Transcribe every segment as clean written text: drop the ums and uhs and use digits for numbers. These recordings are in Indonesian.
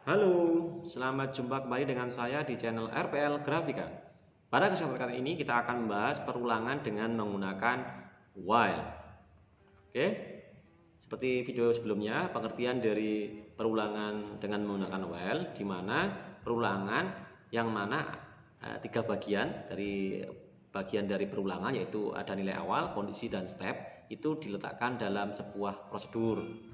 Halo, selamat jumpa kembali dengan saya di channel RPL Grafika. Pada kesempatan kali ini kita akan membahas perulangan dengan menggunakan while. Oke, seperti video sebelumnya, pengertian dari perulangan dengan menggunakan while, di mana perulangan yang mana tiga bagian dari perulangan, yaitu ada nilai awal, kondisi, dan step, itu diletakkan dalam sebuah prosedur.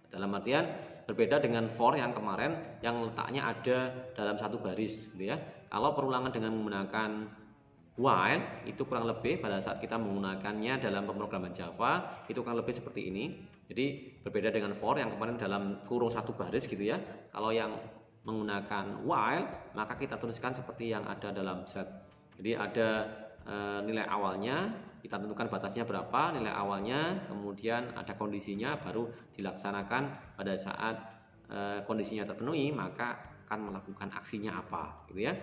Dalam artian berbeda dengan for yang kemarin yang letaknya ada dalam satu baris gitu ya. Kalau perulangan dengan menggunakan while itu kurang lebih pada saat kita menggunakannya dalam pemrograman Java itu kurang lebih seperti ini. Jadi berbeda dengan for yang kemarin dalam kurung satu baris gitu ya. Kalau yang menggunakan while maka kita tuliskan seperti yang ada dalam set. Jadi ada nilai awalnya, kita tentukan batasnya berapa, nilai awalnya, kemudian ada kondisinya, baru dilaksanakan pada saat kondisinya terpenuhi, maka akan melakukan aksinya apa, gitu ya.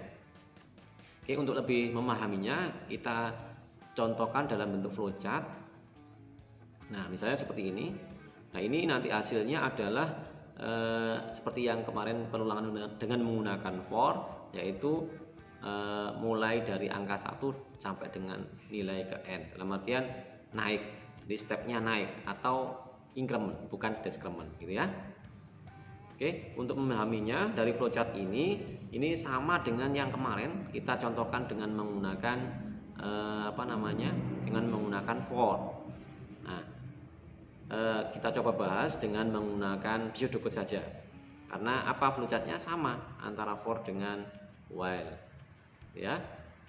Oke, untuk lebih memahaminya, kita contohkan dalam bentuk flowchart. Nah, misalnya seperti ini. Nah, ini nanti hasilnya adalah seperti yang kemarin perulangan dengan menggunakan for, yaitu mulai dari angka 1 sampai dengan nilai ke n, dalam artian naik, di stepnya naik atau increment bukan decrement gitu ya. Oke, untuk memahaminya dari flowchart ini sama dengan yang kemarin kita contohkan dengan menggunakan dengan menggunakan for. Nah, kita coba bahas dengan menggunakan pseudocode saja, karena flowchartnya sama antara for dengan while. Ya,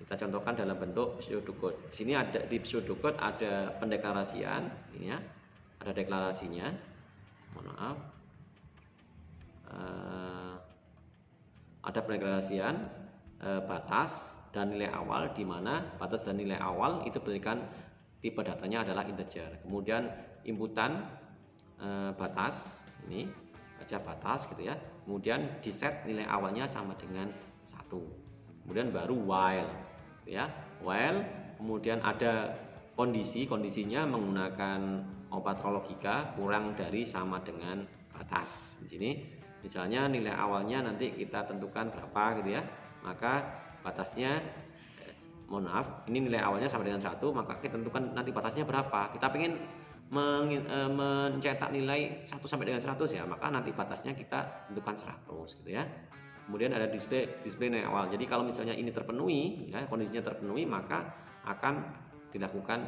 kita contohkan dalam bentuk pseudocode. Di sini ada di pseudocode ada pendeklarasian, ini ya, ada deklarasinya. Mohon maaf, ada pendeklarasian batas dan nilai awal, di mana batas dan nilai awal itu berikan tipe datanya adalah integer. Kemudian inputan batas, ini baca batas gitu ya. Kemudian di set nilai awalnya sama dengan 1. Kemudian baru while ya, while kemudian ada kondisinya menggunakan operator logika kurang dari sama dengan batas. Di sini misalnya nilai awalnya nanti kita tentukan berapa gitu ya, maka batasnya mohon maaf, ini nilai awalnya sama dengan 1, maka kita tentukan nanti batasnya berapa. Kita ingin mencetak nilai 1 sampai dengan 100 ya, maka nanti batasnya kita tentukan 100 gitu ya. Kemudian ada display nilai awal. Jadi kalau misalnya ini terpenuhi, ya, kondisinya terpenuhi, maka akan dilakukan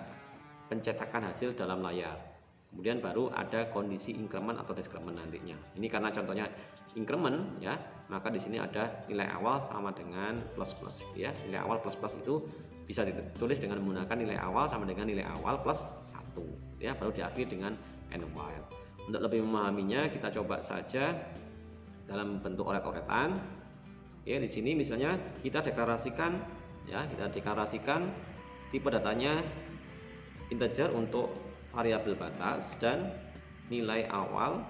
pencetakan hasil dalam layar. Kemudian baru ada kondisi increment atau decrement nantinya. Ini karena contohnya increment ya, maka di sini ada nilai awal sama dengan plus plus ya. Nilai awal plus plus itu bisa ditulis dengan menggunakan nilai awal sama dengan nilai awal plus 1 ya, baru diakhiri dengan n while. Untuk lebih memahaminya kita coba saja dalam bentuk oret-oretan. Ya, di sini misalnya kita deklarasikan tipe datanya integer untuk variabel batas dan nilai awal.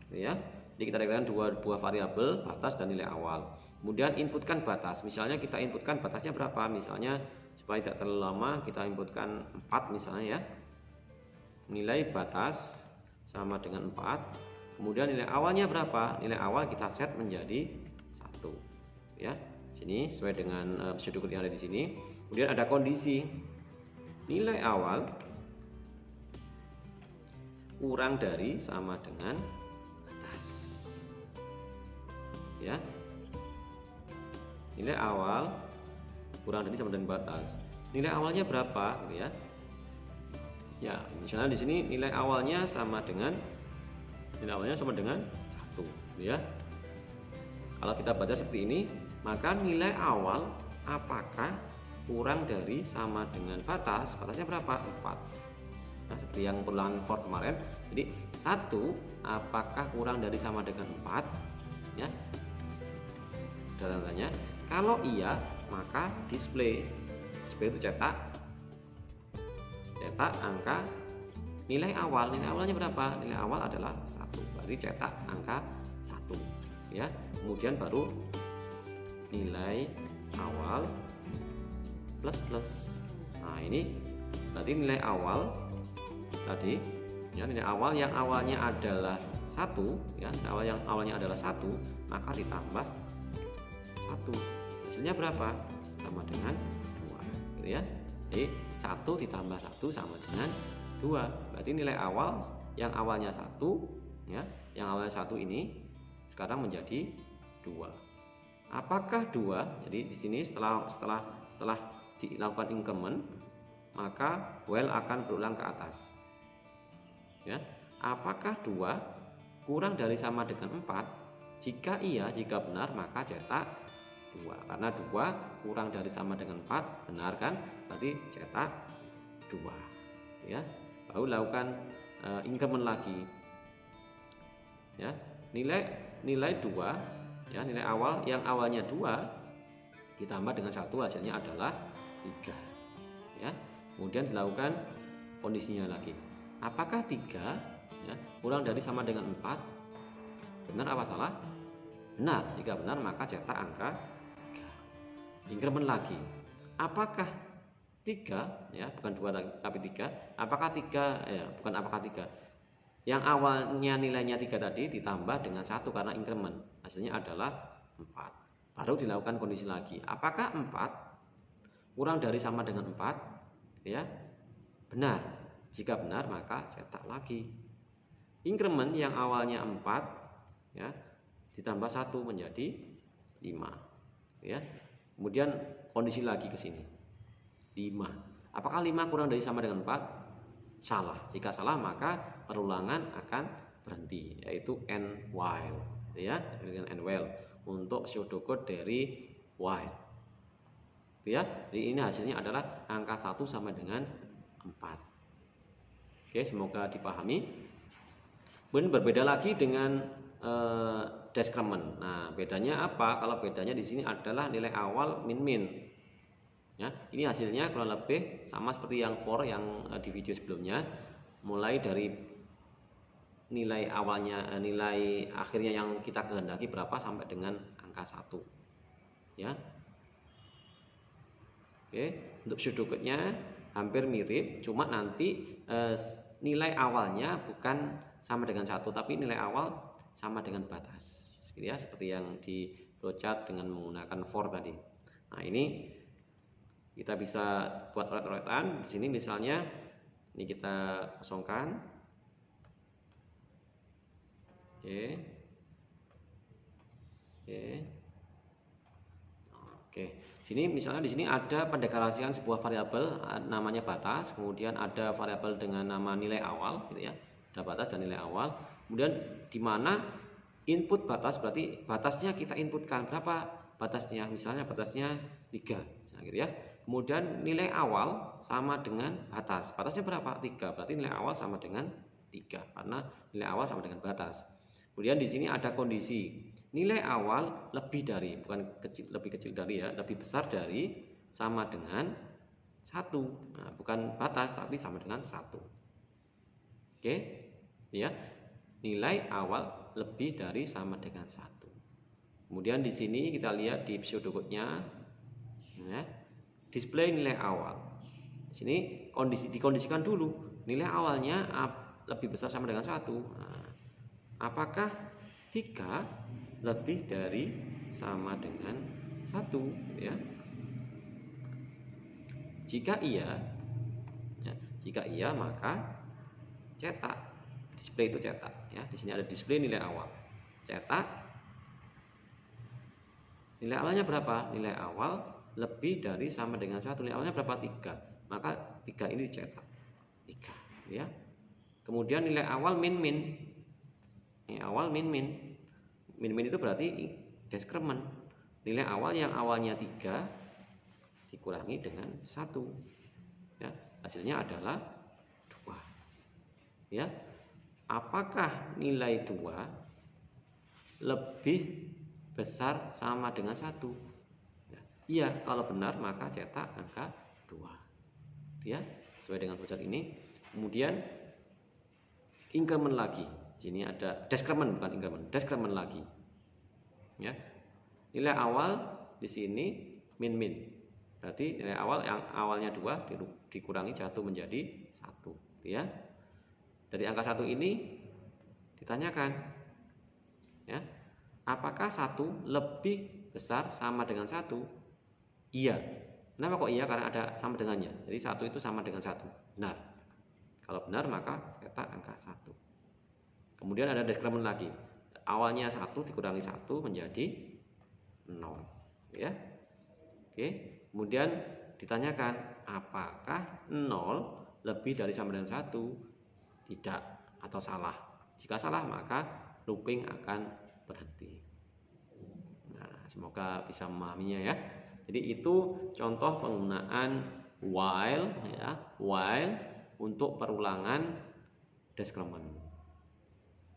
Ya, jadi kita deklarasikan dua buah variabel batas dan nilai awal. Kemudian inputkan batas. Misalnya kita inputkan batasnya berapa? Misalnya supaya tidak terlalu lama kita inputkan 4 misalnya ya. Nilai batas sama dengan 4. Kemudian nilai awalnya berapa? Nilai awal kita set menjadi 1 ya. Sini sesuai dengan pseudocode yang ada di sini. Kemudian ada kondisi nilai awal kurang dari sama dengan batas. Ya. Nilai awal kurang dari sama dengan batas. Nilai awalnya berapa gitu ya? Ya, misalnya di sini nilai awalnya sama dengan 1 ya. Kalau kita baca seperti ini, maka nilai awal apakah kurang dari sama dengan batasnya berapa? 4. Nah, seperti yang perulangan for kemarin. Jadi 1 apakah kurang dari sama dengan 4 ya. Datanya kalau iya, maka display itu cetak angka nilai awalnya berapa? Nilai awal adalah 1, berarti cetak angka 1 ya. Kemudian baru nilai awal plus plus. Nah, ini berarti nilai awal tadi ya, nilai awal yang awalnya adalah 1 ya, yang awalnya adalah 1, maka ditambah 1. Hasilnya berapa? Sama dengan 2 gitu ya. Jadi 1 ditambah 1 sama dengan 2. Berarti nilai awal yang awalnya 1 ya, yang awalnya 1 ini sekarang menjadi 2. Apakah 2? Jadi di sini setelah dilakukan increment, maka while akan berulang ke atas. Ya. Apakah 2 kurang dari sama dengan 4? Jika iya, jika benar, maka cetak 2. Karena 2 kurang dari sama dengan 4, benar kan? Berarti cetak 2. Ya. Baru lakukan increment lagi. Ya. Nilai 2 ya, nilai awal yang awalnya 2 ditambah dengan 1, hasilnya adalah 3. Ya. Kemudian dilakukan kondisinya lagi. Apakah 3 ya, kurang dari sama dengan 4? Benar apa salah? Benar. Jika benar, maka cetak angka 3. Increment lagi. Apakah 3 ya, bukan 2 tapi 3. Apakah 3 ya, bukan apakah 3. Yang awalnya nilainya 3 tadi ditambah dengan 1 karena increment. Hasilnya adalah 4. Baru dilakukan kondisi lagi. Apakah 4 kurang dari sama dengan 4? Ya. Benar. Jika benar, maka cetak lagi. Increment yang awalnya 4 ya, ditambah 1 menjadi 5. Ya. Kemudian kondisi lagi ke sini. 5. Apakah 5 kurang dari sama dengan 4? Salah. Jika salah, maka perulangan akan berhenti, yaitu end while ya, dengan end while untuk pseudocode dari while ya. Jadi ini hasilnya adalah angka 1 sama dengan 4. Oke, semoga dipahami. Kemudian berbeda lagi dengan discrement. Nah, bedanya apa? Kalau bedanya di sini adalah nilai awal min. Ya, ini hasilnya kurang lebih sama seperti yang for yang di video sebelumnya. Mulai dari nilai awalnya, nilai akhirnya yang kita kehendaki berapa sampai dengan angka 1. Ya. Oke, untuk pseudocode-nya hampir mirip, cuma nanti nilai awalnya bukan sama dengan 1, tapi nilai awal sama dengan batas. Gitu ya, seperti yang di flowchart dengan menggunakan for tadi. Nah, ini kita bisa buat coret-coretan. Di sini misalnya ini kita kosongkan. Oke. Sini misalnya di sini ada pendeklarasian sebuah variabel namanya batas, kemudian ada variabel dengan nama nilai awal gitu ya. Ada batas dan nilai awal. Kemudian di mana input batas berarti batasnya kita inputkan berapa batasnya? Misalnya batasnya 3 nah, gitu ya. Kemudian nilai awal sama dengan batas. Batasnya berapa? 3. Berarti nilai awal sama dengan 3 karena nilai awal sama dengan batas. Kemudian di sini ada kondisi nilai awal lebih dari, bukan kecil, lebih kecil dari ya, lebih besar dari sama dengan 1. Nah, bukan batas tapi sama dengan 1. Oke? Ya. Nilai awal lebih dari sama dengan 1. Kemudian di sini kita lihat di pseudocode-nya ya, display nilai awal. Di sini dikondisikan dulu nilai awalnya lebih besar sama dengan 1. Nah, apakah 3 lebih dari sama dengan 1 ya? Jika iya ya, jika iya maka cetak. Display itu cetak ya. Di sini ada display nilai awal. Cetak. Nilai awalnya berapa? Nilai awal lebih dari sama dengan 1. Nilai awalnya berapa? 3. Maka 3 ini dicetak. 3 ya. Kemudian nilai awal min. Nilai awal min. Min itu berarti discrement. Nilai awal yang awalnya 3 dikurangi dengan 1. Ya, hasilnya adalah 2. Ya. Apakah nilai 2 lebih besar sama dengan 1? Ya. Iya, kalau benar maka cetak angka 2. Ya, sesuai dengan flowchart ini. Kemudian increment lagi. Sini ada discrement, bukan increment, discrement lagi. Ya. Nilai awal di sini min. Berarti nilai awal yang awalnya 2 dikurangi jatuh menjadi 1, ya. Dari angka 1 ini ditanyakan, ya, apakah 1 lebih besar sama dengan 1? Iya. Kenapa kok iya? Karena ada sama dengannya. Jadi 1 itu sama dengan 1. Benar. Kalau benar maka cetak angka 1. Kemudian ada diskrimin lagi. Awalnya 1 dikurangi 1 menjadi 0. Ya. Oke. Kemudian ditanyakan, apakah 0 lebih dari sama dengan 1? Tidak atau salah. Jika salah maka looping akan berhenti. Nah, semoga bisa memahaminya ya. Jadi itu contoh penggunaan while ya, while untuk perulangan diskrimin.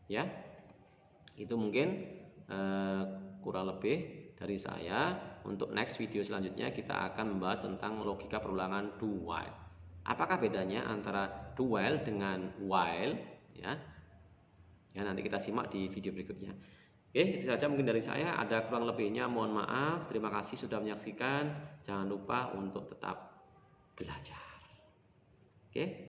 Ya. Itu mungkin kurang lebih dari saya. Untuk next video selanjutnya kita akan membahas tentang logika perulangan do while. Apakah bedanya antara do while dengan while ya? Ya, nanti kita simak di video berikutnya. Oke, itu saja mungkin dari saya. Ada kurang lebihnya mohon maaf. Terima kasih sudah menyaksikan. Jangan lupa untuk tetap belajar. Oke.